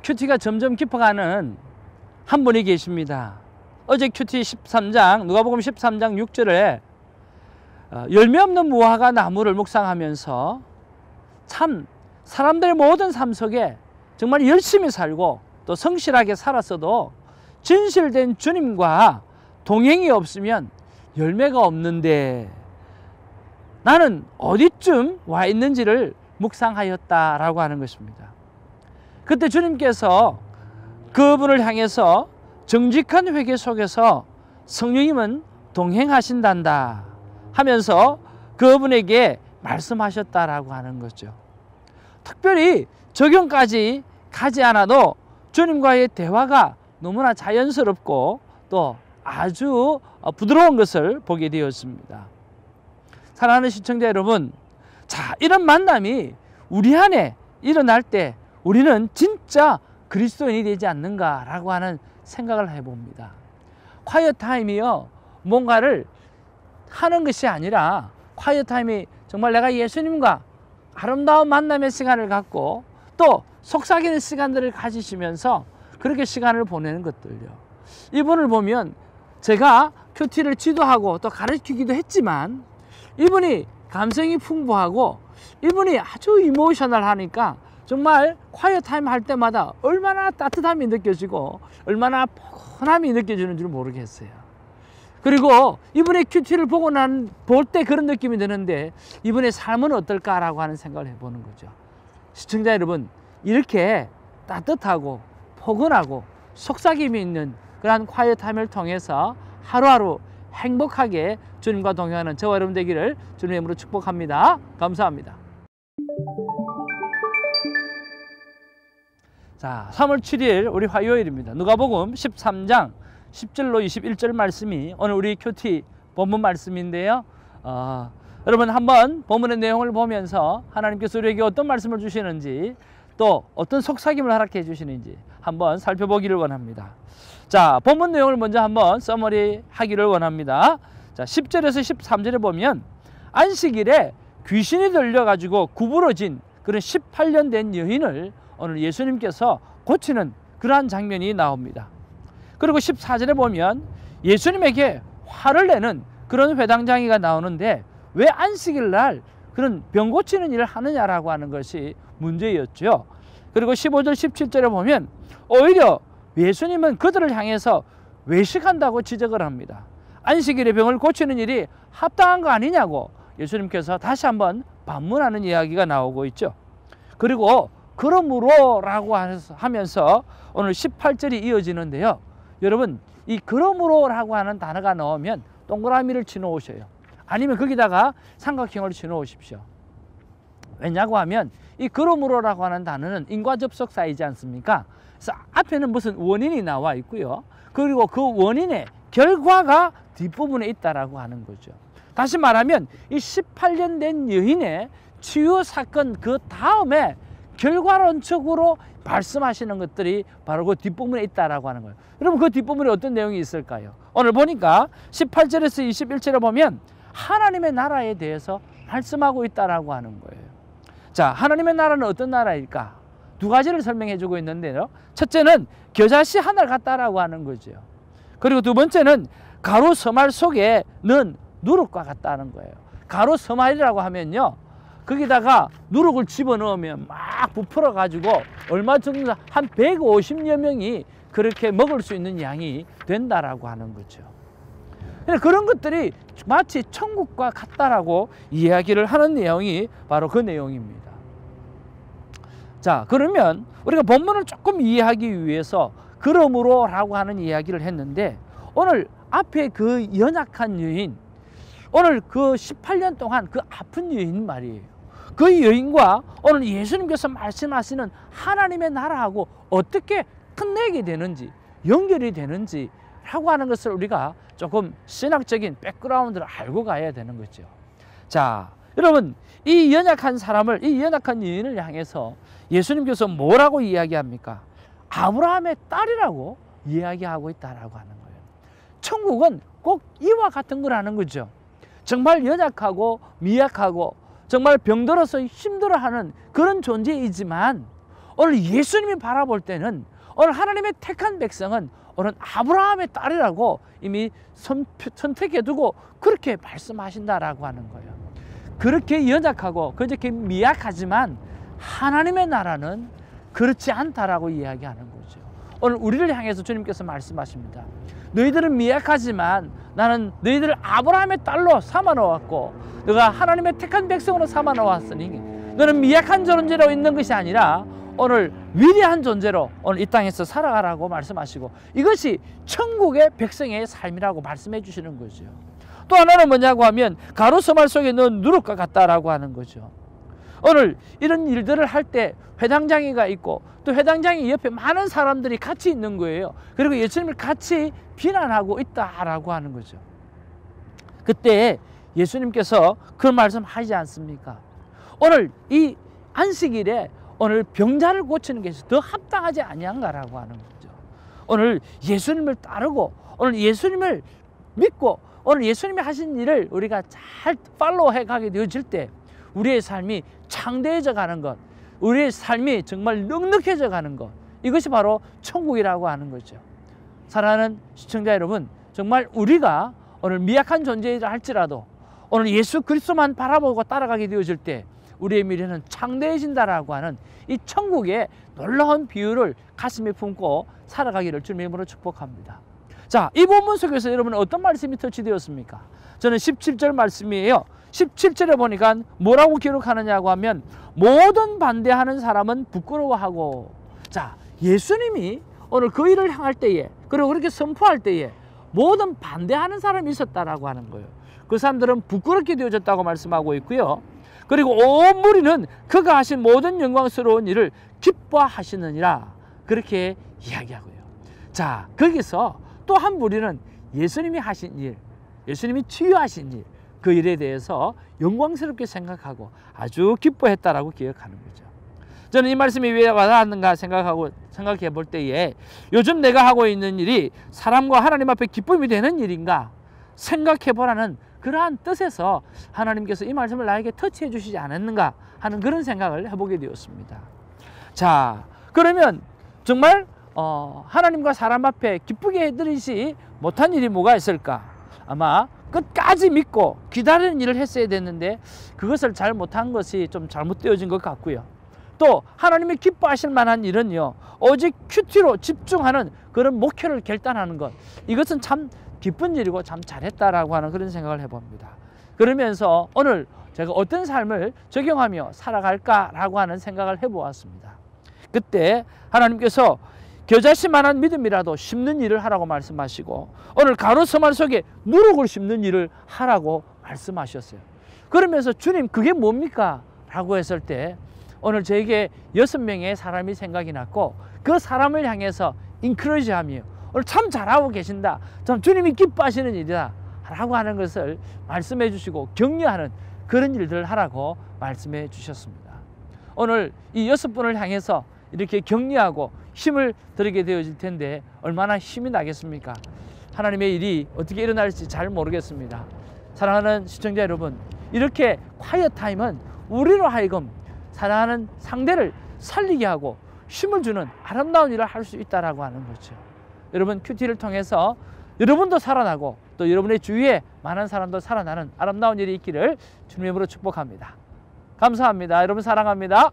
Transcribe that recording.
큐티가 점점 깊어가는 한 분이 계십니다. 어제 큐티 13장, 누가복음 13장 6절에 열매 없는 무화과 나무를 묵상하면서 참 사람들의 모든 삶 속에 정말 열심히 살고 또 성실하게 살았어도 진실된 주님과 동행이 없으면 열매가 없는데 나는 어디쯤 와 있는지를 묵상하였다라고 하는 것입니다. 그때 주님께서 그분을 향해서 정직한 회개 속에서 성령님은 동행하신단다 하면서 그분에게 말씀하셨다라고 하는 거죠. 특별히 적용까지 가지 않아도 주님과의 대화가 너무나 자연스럽고 또 아주 부드러운 것을 보게 되었습니다. 사랑하는 시청자 여러분, 자, 이런 만남이 우리 안에 일어날 때 우리는 진짜 그리스도인이 되지 않는가라고 하는 생각을 해봅니다. 콰이어 타임이요, 뭔가를 하는 것이 아니라 콰이어 타임이 정말 내가 예수님과 아름다운 만남의 시간을 갖고 또 속삭이는 시간들을 가지시면서 그렇게 시간을 보내는 것들요. 이분을 보면 제가 큐티를 지도하고 또 가르치기도 했지만 이분이 감성이 풍부하고 이분이 아주 이모셔널 하니까 정말 콰이어 타임 할 때마다 얼마나 따뜻함이 느껴지고 얼마나 포근함이 느껴지는 줄 모르겠어요. 그리고 이분의 큐티를 보고 볼 때 그런 느낌이 드는데 이분의 삶은 어떨까라고 하는 생각을 해보는 거죠. 시청자 여러분, 이렇게 따뜻하고 포근하고 속삭임이 있는 그러한 콰이어 타임을 통해서 하루하루 행복하게 주님과 동행하는 저와 여러분 되기를 주님의 이름으로 축복합니다. 감사합니다. 자, 3월 7일 우리 화요일입니다. 누가복음 13장 10절로 21절 말씀이 오늘 우리 큐티 본문 말씀인데요. 여러분 한번 본문의 내용을 보면서 하나님께서 우리에게 어떤 말씀을 주시는지 또 어떤 속삭임을 허락해 주시는지 한번 살펴보기를 원합니다. 자, 본문 내용을 먼저 한번 서머리 하기를 원합니다. 자, 10절에서 13절에 보면 안식일에 귀신이 들려가지고 구부러진 그런 18년 된 여인을 오늘 예수님께서 고치는 그러한 장면이 나옵니다. 그리고 14절에 보면 예수님에게 화를 내는 그런 회당장이가 나오는데 왜 안식일 날 그런 병 고치는 일을 하느냐라고 하는 것이 문제였죠. 그리고 15절 17절에 보면 오히려 예수님은 그들을 향해서 외식한다고 지적을 합니다. 안식일에 병을 고치는 일이 합당한 거 아니냐고 예수님께서 다시 한번 반문하는 이야기가 나오고 있죠. 그리고 그러므로 라고 하면서 오늘 18절이 이어지는데요. 여러분, 이 그러므로 라고 하는 단어가 나오면 동그라미를 치놓으셔요. 아니면 거기다가 삼각형을 치놓으십시오. 왜냐고 하면 이 그러므로 라고 하는 단어는 인과접속사이지 않습니까? 그래서 앞에는 무슨 원인이 나와 있고요. 그리고 그 원인의 결과가 뒷부분에 있다라고 하는 거죠. 다시 말하면 이 18년 된 여인의 치유 사건 그 다음에 결과론적으로 말씀하시는 것들이 바로 그 뒷부분에 있다라고 하는 거예요. 여러분, 그 뒷부분에 어떤 내용이 있을까요? 오늘 보니까 18절에서 21절에 보면 하나님의 나라에 대해서 말씀하고 있다라고 하는 거예요. 자, 하나님의 나라는 어떤 나라일까? 두 가지를 설명해 주고 있는데요. 첫째는 겨자씨 하나를 같다라고 하는 거죠. 그리고 두 번째는 가루 서말 속에 넣은 누룩과 같다는 거예요. 가루 서말이라고 하면요, 거기다가 누룩을 집어넣으면 막 부풀어 가지고 얼마 정도 한 150여 명이 그렇게 먹을 수 있는 양이 된다라고 하는 거죠. 그런 것들이 마치 천국과 같다라고 이야기를 하는 내용이 바로 그 내용입니다. 자, 그러면 우리가 본문을 조금 이해하기 위해서 그러므로 라고 하는 이야기를 했는데 오늘 앞에 그 연약한 여인, 오늘 그 18년 동안 그 아픈 여인 말이에요. 그 여인과 오늘 예수님께서 말씀하시는 하나님의 나라하고 어떻게 끝내게 되는지, 연결이 되는지 라고 하는 것을 우리가 조금 신학적인 백그라운드를 알고 가야 되는 거죠. 자, 여러분, 이 연약한 사람을, 이 연약한 여인을 향해서 예수님께서 뭐라고 이야기합니까? 아브라함의 딸이라고 이야기하고 있다라고 하는 거예요. 천국은 꼭 이와 같은 거라는 거죠. 정말 연약하고 미약하고 정말 병들어서 힘들어하는 그런 존재이지만 오늘 예수님이 바라볼 때는 오늘 하나님의 택한 백성은 오늘 아브라함의 딸이라고 이미 선택해 두고 그렇게 말씀하신다라고 하는 거예요. 그렇게 연약하고 그렇게 미약하지만 하나님의 나라는 그렇지 않다라고 이야기하는 거죠. 오늘 우리를 향해서 주님께서 말씀하십니다. 너희들은 미약하지만 나는 너희들을 아브라함의 딸로 삼아 놓았고 너가 하나님의 택한 백성으로 삼아 놓았으니 너는 미약한 존재로 있는 것이 아니라 오늘 위대한 존재로 오늘 이 땅에서 살아가라고 말씀하시고 이것이 천국의 백성의 삶이라고 말씀해 주시는 거죠. 또 하나는 뭐냐고 하면 가로수말 속에 넣은 누룩과 같다라고 하는 거죠. 오늘 이런 일들을 할 때 회당장이가 있고 또 회당장이 옆에 많은 사람들이 같이 있는 거예요. 그리고 예수님을 같이 비난하고 있다라고 하는 거죠. 그때 예수님께서 그런 말씀 하지 않습니까? 오늘 이 안식일에 오늘 병자를 고치는 것이 더 합당하지 아니한가라고 하는 거죠. 오늘 예수님을 따르고 오늘 예수님을 믿고 오늘 예수님이 하신 일을 우리가 잘 팔로우해 가게 되어질 때 우리의 삶이 창대해져 가는 것, 우리의 삶이 정말 넉넉해져 가는 것, 이것이 바로 천국이라고 하는 거죠. 사랑하는 시청자 여러분, 정말 우리가 오늘 미약한 존재이라 할지라도 오늘 예수 그리스도만 바라보고 따라가게 되어질 때 우리의 미래는 창대해진다라고 하는 이 천국의 놀라운 비유를 가슴에 품고 살아가기를 주님의 이름으로 축복합니다. 자, 이 본문 속에서 여러분 어떤 말씀이 터치되었습니까? 저는 17절 말씀이에요. 17절에 보니까 뭐라고 기록하느냐고 하면 모든 반대하는 사람은 부끄러워하고, 자, 예수님이 오늘 그 일을 향할 때에 그리고 그렇게 선포할 때에 모든 반대하는 사람이 있었다라고 하는 거예요. 그 사람들은 부끄럽게 되어졌다고 말씀하고 있고요. 그리고 온 무리는 그가 하신 모든 영광스러운 일을 기뻐하시느니라 그렇게 이야기하고요. 자, 거기서 또 한 무리는 예수님이 하신 일, 예수님이 치유하신 일, 그 일에 대해서 영광스럽게 생각하고 아주 기뻐했다라고 기억하는 거죠. 저는 이 말씀이 왜 와닿았는가 생각해 볼 때에 요즘 내가 하고 있는 일이 사람과 하나님 앞에 기쁨이 되는 일인가 생각해 보라는 그러한 뜻에서 하나님께서 이 말씀을 나에게 터치해 주시지 않았는가 하는 그런 생각을 해보게 되었습니다. 자, 그러면 정말 하나님과 사람 앞에 기쁘게 해드리지 못한 일이 뭐가 있을까? 아마 끝까지 믿고 기다리는 일을 했어야 됐는데 그것을 잘 못한 것이 좀 잘못되어진 것 같고요. 또 하나님이 기뻐하실 만한 일은요, 오직 큐티로 집중하는 그런 목표를 결단하는 것, 이것은 참 기쁜 일이고 참 잘했다라고 하는 그런 생각을 해봅니다. 그러면서 오늘 제가 어떤 삶을 적용하며 살아갈까라고 하는 생각을 해보았습니다. 그때 하나님께서 겨자씨만한 믿음이라도 심는 일을 하라고 말씀하시고 오늘 가로수말 속에 누룩을 심는 일을 하라고 말씀하셨어요. 그러면서 주님 그게 뭡니까? 라고 했을 때 오늘 저에게 6명의 사람이 생각이 났고 그 사람을 향해서 인크로지하며 오늘 참 잘하고 계신다, 참 주님이 기뻐하시는 일이다 라고 하는 것을 말씀해 주시고 격려하는 그런 일들을 하라고 말씀해 주셨습니다. 오늘 이 6분을 향해서 이렇게 격려하고 힘을 드리게 되어질 텐데 얼마나 힘이 나겠습니까? 하나님의 일이 어떻게 일어날지 잘 모르겠습니다. 사랑하는 시청자 여러분, 이렇게 콰이어 타임은 우리로 하여금 사랑하는 상대를 살리게 하고 힘을 주는 아름다운 일을 할 수 있다라고 하는 거죠. 여러분 큐티를 통해서 여러분도 살아나고 또 여러분의 주위에 많은 사람도 살아나는 아름다운 일이 있기를 주님의 이름으로 축복합니다. 감사합니다. 여러분 사랑합니다.